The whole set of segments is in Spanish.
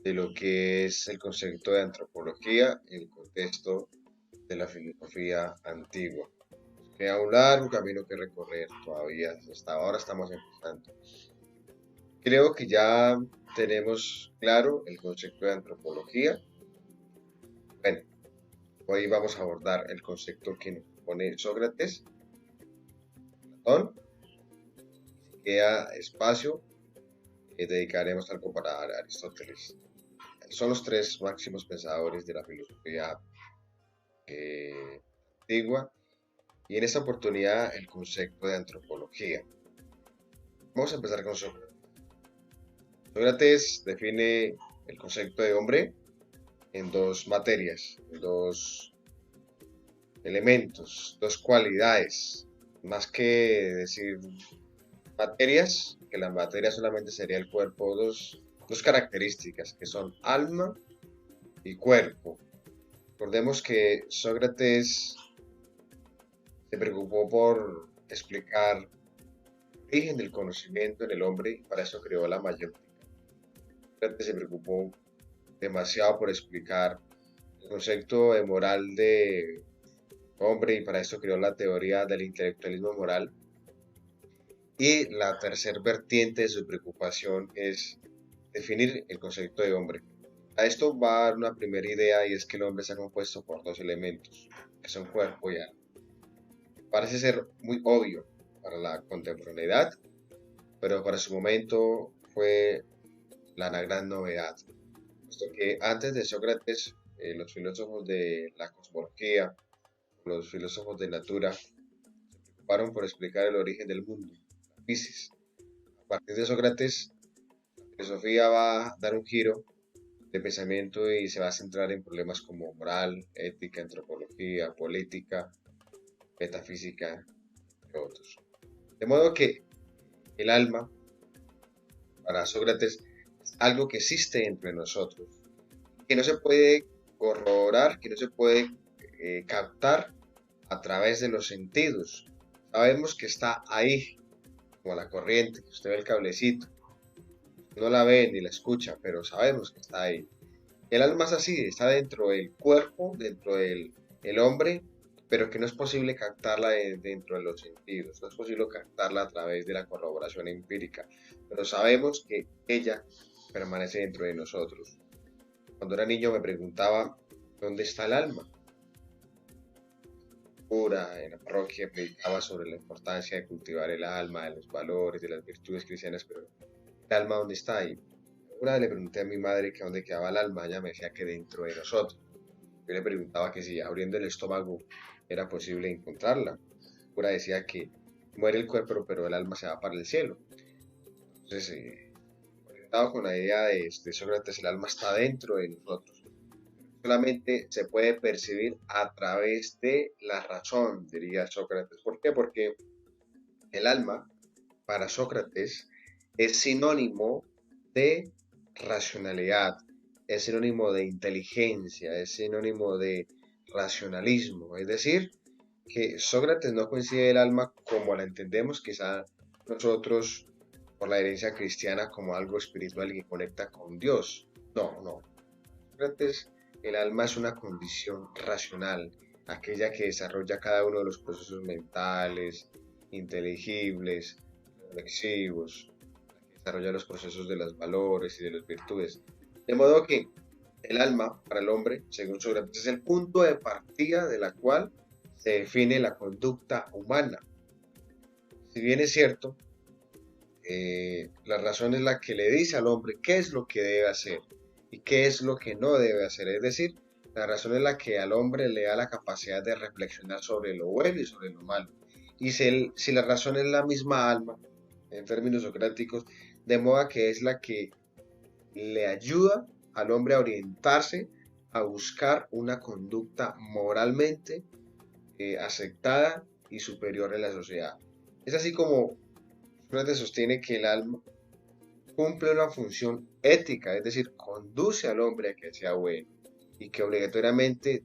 de lo que es el concepto de antropología en el contexto de la filosofía antigua. Queda un largo camino que recorrer todavía, hasta ahora estamos empezando. Creo que ya tenemos claro el concepto de antropología. Bueno, hoy vamos a abordar el concepto que nos pone Sócrates, Platón. Si queda espacio, dedicaremos algo para Aristóteles. Son los tres máximos pensadores de la filosofía antigua y en esta oportunidad el concepto de antropología. Vamos a empezar con Sócrates. Sócrates define el concepto de hombre en dos materias, en dos elementos, dos cualidades, más que decir materias, que la materia solamente sería el cuerpo, dos características que son alma y cuerpo. Recordemos que Sócrates se preocupó por explicar el origen del conocimiento en el hombre y para eso creó la mayéutica. Sócrates se preocupó demasiado por explicar el concepto de moral de hombre y para eso creó la teoría del intelectualismo moral. Y la tercer vertiente de su preocupación es definir el concepto de hombre. A esto va a dar una primera idea y es que el hombre está compuesto por dos elementos, que son cuerpo y alma. Parece ser muy obvio para la contemporaneidad, pero para su momento fue la gran novedad, puesto que antes de Sócrates, los filósofos de la cosmología, los filósofos de Natura, se preocuparon por explicar el origen del mundo, la física. A partir de Sócrates, la filosofía va a dar un giro de pensamiento y se va a centrar en problemas como moral, ética, antropología, política, metafísica, entre otros. De modo que el alma, para Sócrates, es algo que existe entre nosotros, que no se puede corroborar, que no se puede captar a través de los sentidos. Sabemos que está ahí, como la corriente, que usted ve el cablecito, no la ve ni la escucha, pero sabemos que está ahí. El alma es así, está dentro del cuerpo, dentro del el hombre, pero que no es posible captarla dentro de los sentidos, no es posible captarla a través de la corroboración empírica, pero sabemos que ella permanece dentro de nosotros. Cuando era niño me preguntaba, ¿dónde está el alma? Cura en la parroquia predicaba sobre la importancia de cultivar el alma, de los valores, de las virtudes cristianas, pero ¿el alma dónde está? Y una vez le pregunté a mi madre que dónde quedaba el alma, ella me decía que dentro de nosotros. Yo le preguntaba que si abriendo el estómago era posible encontrarla. La cura decía que muere el cuerpo, pero el alma se va para el cielo. Entonces, conectado con la idea de Sócrates, el alma está dentro de nosotros. Solamente se puede percibir a través de la razón, diría Sócrates. ¿Por qué? Porque el alma, para Sócrates, es sinónimo de racionalidad, es sinónimo de inteligencia, es sinónimo de racionalismo. Es decir, que Sócrates no concibe el alma como la entendemos, quizá nosotros por la herencia cristiana como algo espiritual que conecta con Dios. No, no. Sócrates, el alma es una condición racional, aquella que desarrolla cada uno de los procesos mentales, inteligibles, reflexivos, que desarrolla los procesos de los valores y de las virtudes. De modo que el alma, para el hombre, según Sócrates, es el punto de partida de la cual se define la conducta humana. Si bien es cierto, la razón es la que le dice al hombre qué es lo que debe hacer y qué es lo que no debe hacer. Es decir, la razón es la que al hombre le da la capacidad de reflexionar sobre lo bueno y sobre lo malo. Y si la razón es la misma alma, en términos socráticos, de modo que es la que le ayuda al hombre a orientarse, a buscar una conducta moralmente aceptada y superior en la sociedad. Es así como Sócrates sostiene que el alma cumple una función ética, es decir, conduce al hombre a que sea bueno y que obligatoriamente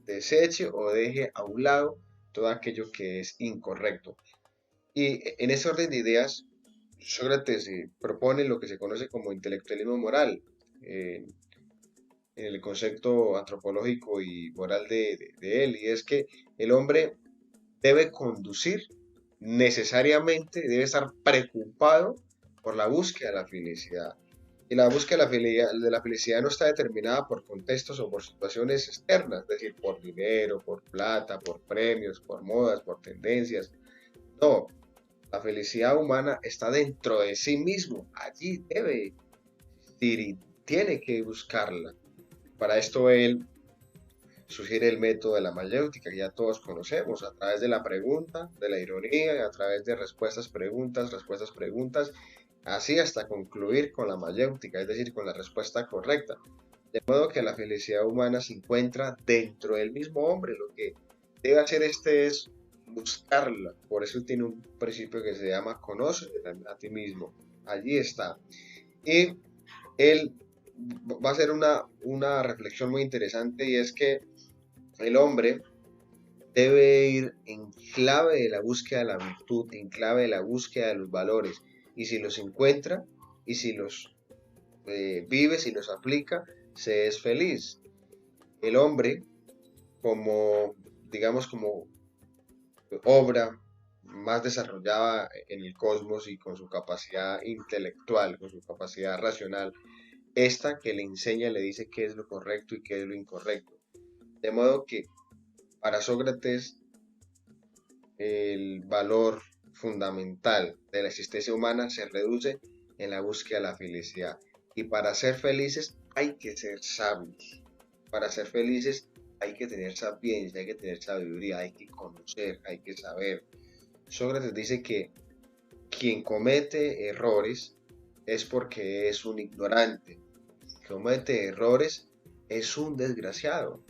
deseche o deje a un lado todo aquello que es incorrecto. Y en ese orden de ideas, Sócrates propone lo que se conoce como intelectualismo moral. en el concepto antropológico y moral de él, y es que el hombre debe conducir necesariamente, debe estar preocupado por la búsqueda de la felicidad. Y la búsqueda de la felicidad no está determinada por contextos o por situaciones externas, es decir, por dinero, por plata, por premios, por modas, por tendencias. No, la felicidad humana está dentro de sí mismo, allí debe existir y tiene que buscarla. Para esto él sugiere el método de la mayéutica que ya todos conocemos, a través de la pregunta, de la ironía, y a través de respuestas, preguntas, así hasta concluir con la mayéutica, es decir, con la respuesta correcta. De modo que la felicidad humana se encuentra dentro del mismo hombre, lo que debe hacer este es buscarla, por eso tiene un principio que se llama conoce a ti mismo, allí está. Y él va a hacer una reflexión muy interesante y es que el hombre debe ir en clave de la búsqueda de la virtud, en clave de la búsqueda de los valores. Y si los encuentra y si los vive, si los aplica, se es feliz. El hombre, como, digamos, como obra más desarrollada en el cosmos y con su capacidad intelectual, con su capacidad racional, esta que le enseña, le dice qué es lo correcto y qué es lo incorrecto. De modo que para Sócrates el valor fundamental de la existencia humana se reduce en la búsqueda de la felicidad. Y para ser felices hay que ser sabios. Para ser felices hay que tener sapiencia, hay que tener sabiduría, hay que conocer, hay que saber. Sócrates dice que quien comete errores es porque es un ignorante. Quien comete errores es un desgraciado.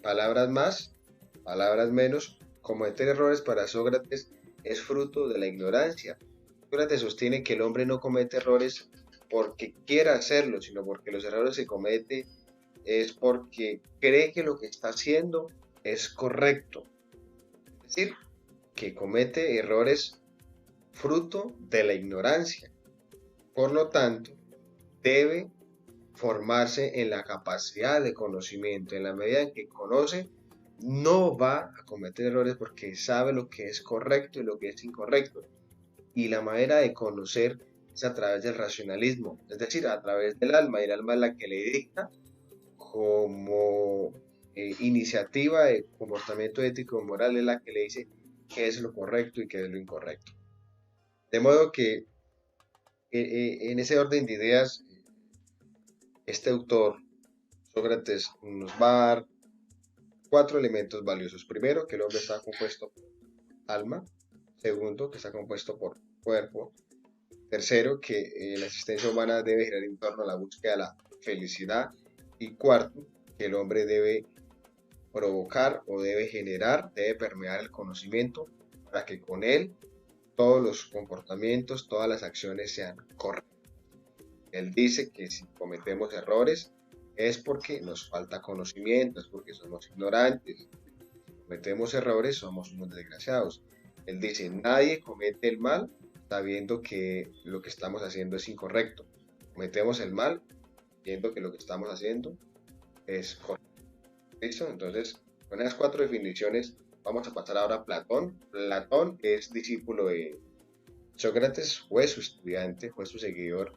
Palabras más, palabras menos, cometer errores para Sócrates es fruto de la ignorancia. Sócrates sostiene que el hombre no comete errores porque quiera hacerlo, sino porque los errores que comete es porque cree que lo que está haciendo es correcto. Es decir, que comete errores fruto de la ignorancia. Por lo tanto, debe formarse en la capacidad de conocimiento. En la medida en que conoce, no va a cometer errores porque sabe lo que es correcto y lo que es incorrecto. Y la manera de conocer es a través del racionalismo, es decir, a través del alma. Y el alma es la que le dicta como iniciativa de comportamiento ético y moral, es la que le dice qué es lo correcto y qué es lo incorrecto. De modo que en ese orden de ideas, este autor, Sócrates, nos va a dar 4 elementos valiosos. Primero, que el hombre está compuesto por alma. Segundo, que está compuesto por cuerpo. Tercero, que la existencia humana debe girar en torno a la búsqueda de la felicidad. Y cuarto, que el hombre debe provocar o debe generar, debe permear el conocimiento para que con él todos los comportamientos, todas las acciones sean correctas. Él dice que si cometemos errores es porque nos falta conocimiento, es porque somos ignorantes. Si cometemos errores somos unos desgraciados. Él dice, nadie comete el mal sabiendo que lo que estamos haciendo es incorrecto. Cometemos el mal viendo que lo que estamos haciendo es correcto. ¿Listo? Entonces, con esas 4 definiciones vamos a pasar ahora a Platón. Platón es discípulo de Sócrates, fue su estudiante, fue su seguidor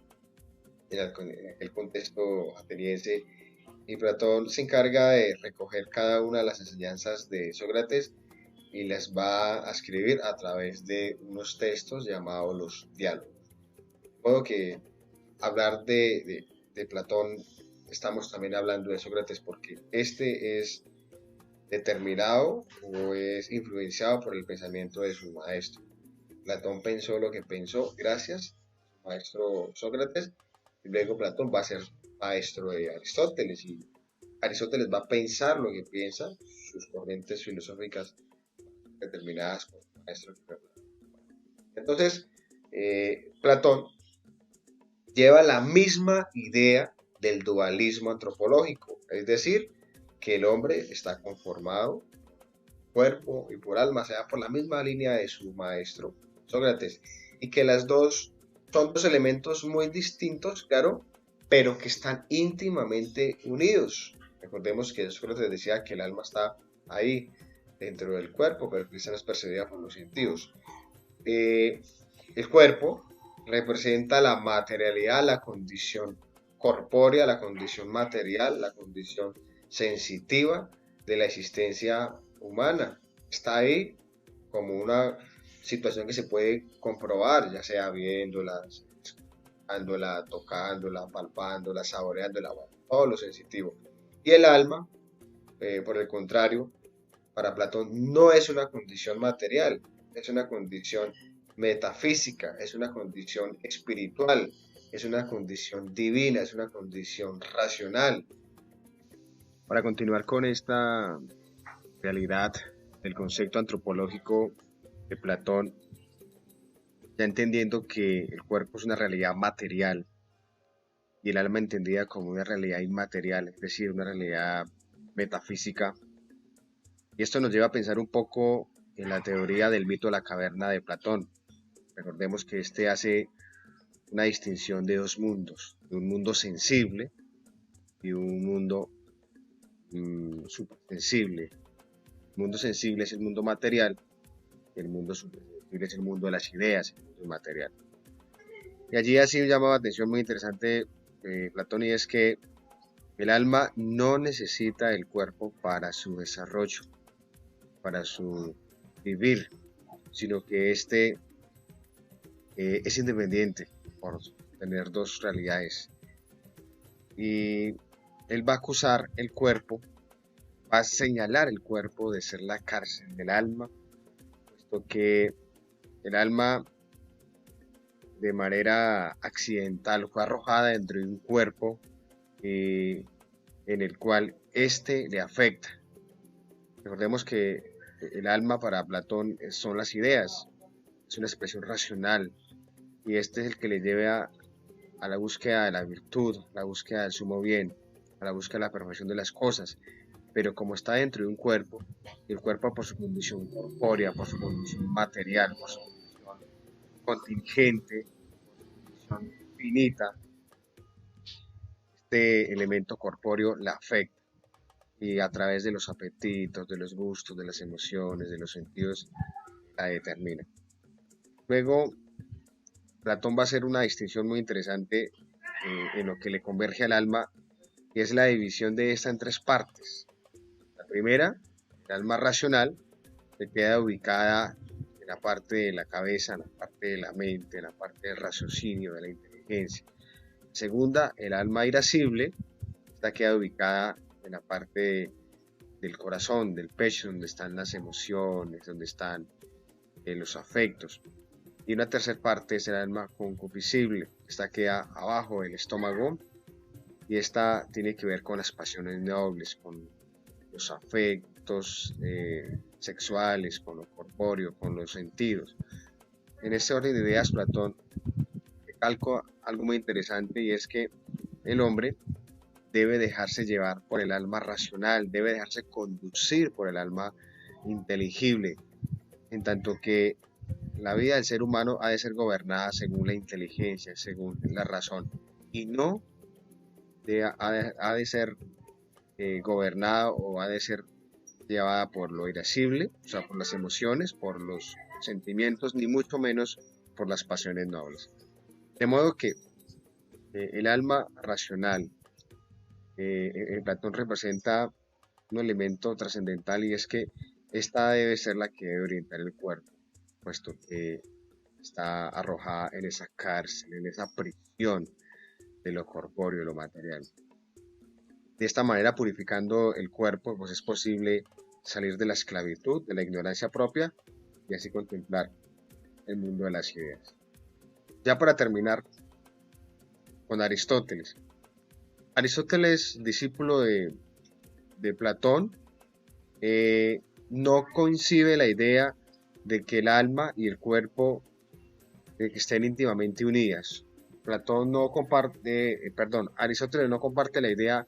en aquel contexto ateniense, y Platón se encarga de recoger cada una de las enseñanzas de Sócrates y las va a escribir a través de unos textos llamados los diálogos. De modo que hablar de Platón, estamos también hablando de Sócrates porque este es determinado o es influenciado por el pensamiento de su maestro. Platón pensó lo que pensó gracias a su maestro Sócrates, y luego Platón va a ser maestro de Aristóteles y Aristóteles va a pensar lo que piensa, sus corrientes filosóficas determinadas por su maestro. Entonces, Platón lleva la misma idea del dualismo antropológico, es decir, que el hombre está conformado por cuerpo y por alma, sea por la misma línea de su maestro Sócrates, y que las dos son 2 elementos muy distintos, claro, pero que están íntimamente unidos. Recordemos que Sócrates decía que el alma está ahí, dentro del cuerpo, pero que esa no es percibida por los sentidos. Eh, el cuerpo representa la materialidad, la condición corpórea, la condición material, la condición sensitiva de la existencia humana. Está ahí como una situación que se puede comprobar, ya sea viéndola, escuchándola, tocándola, palpándola, saboreándola, bueno, todo lo sensitivo. Y el alma, por el contrario, para Platón no es una condición material, es una condición metafísica, es una condición espiritual, es una condición divina, es una condición racional. Para continuar con esta realidad del concepto antropológico de Platón, ya entendiendo que el cuerpo es una realidad material y el alma entendida como una realidad inmaterial, es decir, una realidad metafísica. Y esto nos lleva a pensar un poco en la teoría del mito de la caverna de Platón. Recordemos que este hace una distinción de dos mundos, de un mundo sensible y un mundo supersensible. El mundo sensible es el mundo material, y el mundo supersensible es el mundo de las ideas, el mundo inmaterial. Y allí así me llamaba la atención muy interesante Platón, y es que el alma no necesita el cuerpo para su desarrollo, para su vivir, sino que este es independiente por tener dos realidades. Y él va a acusar el cuerpo, va a señalar el cuerpo de ser la cárcel del alma, puesto que el alma de manera accidental fue arrojada dentro de un cuerpo en el cual éste le afecta. Recordemos que el alma para Platón son las ideas, es una expresión racional, y este es el que le lleva a la búsqueda de la virtud, a la búsqueda del sumo bien, a la búsqueda de la perfección de las cosas. Pero como está dentro de un cuerpo, y el cuerpo por su condición corpórea, por su condición material, por su condición contingente, por su condición finita, este elemento corpóreo la afecta y a través de los apetitos, de los gustos, de las emociones, de los sentidos, la determina. Luego, Platón va a hacer una distinción muy interesante en lo que le converge al alma, y es la división de esta en tres partes. La primera, el alma racional, que queda ubicada en la parte de la cabeza, en la parte de la mente, en la parte del raciocinio, de la inteligencia. Segunda, el alma irascible, esta queda ubicada en la parte del corazón, del pecho, donde están las emociones, donde están los afectos. Y una tercera parte es el alma concupiscible, esta queda abajo del estómago, y esta tiene que ver con las pasiones nobles, con los afectos sexuales, con lo corpóreo, con los sentidos. En este orden de ideas, Platón recalca algo muy interesante, y es que el hombre debe dejarse llevar por el alma racional, debe dejarse conducir por el alma inteligible, en tanto que la vida del ser humano ha de ser gobernada según la inteligencia, según la razón, y no ha de ser gobernada o ha de ser llevada por lo irascible, o sea, por las emociones, por los sentimientos, ni mucho menos por las pasiones nobles. De modo que el alma racional, Platón representa un elemento trascendental, y es que esta debe ser la que debe orientar el cuerpo, puesto que está arrojada en esa cárcel, en esa prisión de lo corpóreo, de lo material. De esta manera, purificando el cuerpo, pues es posible salir de la esclavitud, de la ignorancia propia, y así contemplar el mundo de las ideas. Ya para terminar con Aristóteles. Aristóteles, discípulo de Platón, no concibe la idea de que el alma y el cuerpo estén íntimamente unidas. Aristóteles no comparte la idea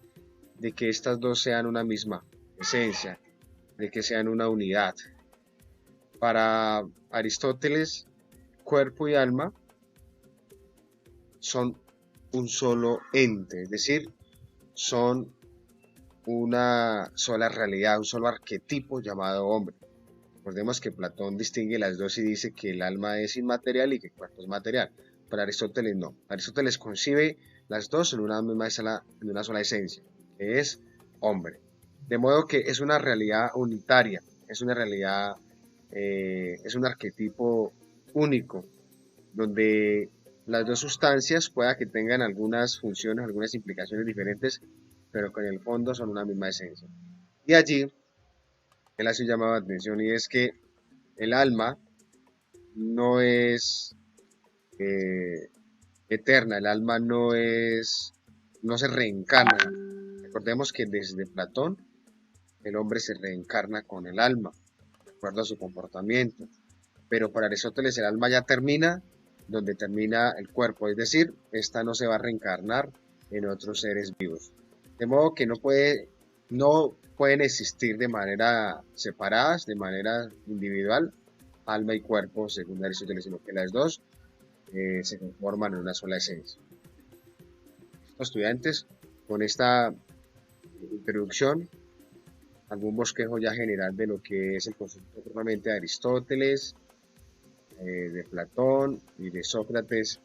de que estas dos sean una misma esencia, de que sean una unidad. Para Aristóteles, cuerpo y alma son un solo ente, es decir, son una sola realidad, un solo arquetipo llamado hombre. Recordemos que Platón distingue las dos y dice que el alma es inmaterial y que el cuerpo es material. Para Aristóteles no. Aristóteles concibe las dos en una misma en una sola esencia, que es hombre. De modo que es una realidad unitaria, es una realidad, es un arquetipo único, donde las dos sustancias pueda que tengan algunas funciones, algunas implicaciones diferentes, pero que en el fondo son una misma esencia. Y allí él hace un llamado de atención y es que el alma no es eh, eterna, el alma no se reencarna. Recordemos que desde Platón el hombre se reencarna con el alma, de acuerdo a su comportamiento. Pero para Aristóteles el alma ya termina donde termina el cuerpo, es decir, esta no se va a reencarnar en otros seres vivos. De modo que no pueden existir de manera separadas, de manera individual, alma y cuerpo, según Aristóteles, sino que las dos se conforman en una sola esencia. Los estudiantes, con esta introducción, algún bosquejo ya general de lo que es el concepto propiamente de Aristóteles, de Platón y de Sócrates,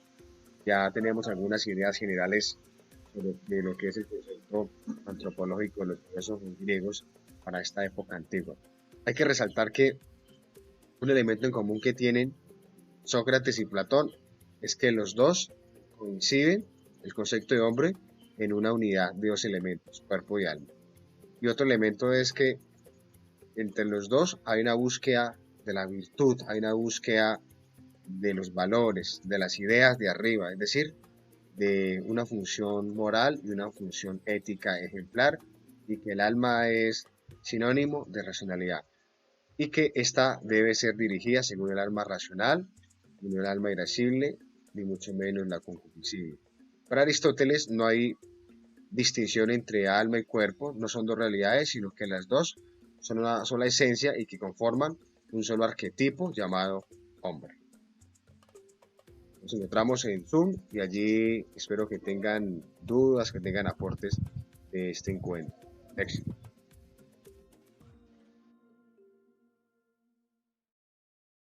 ya tenemos algunas ideas generales de lo que es el concepto antropológico de los filósofos griegos para esta época antigua. Hay que resaltar que un elemento en común que tienen Sócrates y Platón es que los dos coinciden el concepto de hombre en una unidad de dos elementos, cuerpo y alma. Y otro elemento es que entre los dos hay una búsqueda de la virtud, hay una búsqueda de los valores, de las ideas de arriba, es decir, de una función moral y una función ética ejemplar, y que el alma es sinónimo de racionalidad, y que ésta debe ser dirigida según el alma racional, y no el alma irascible, ni mucho menos la concupiscible. Para Aristóteles no hay distinción entre alma y cuerpo, no son dos realidades, sino que las dos son una sola esencia y que conforman un solo arquetipo llamado hombre. Nos encontramos en Zoom y allí espero que tengan dudas, que tengan aportes de este encuentro. Éxito.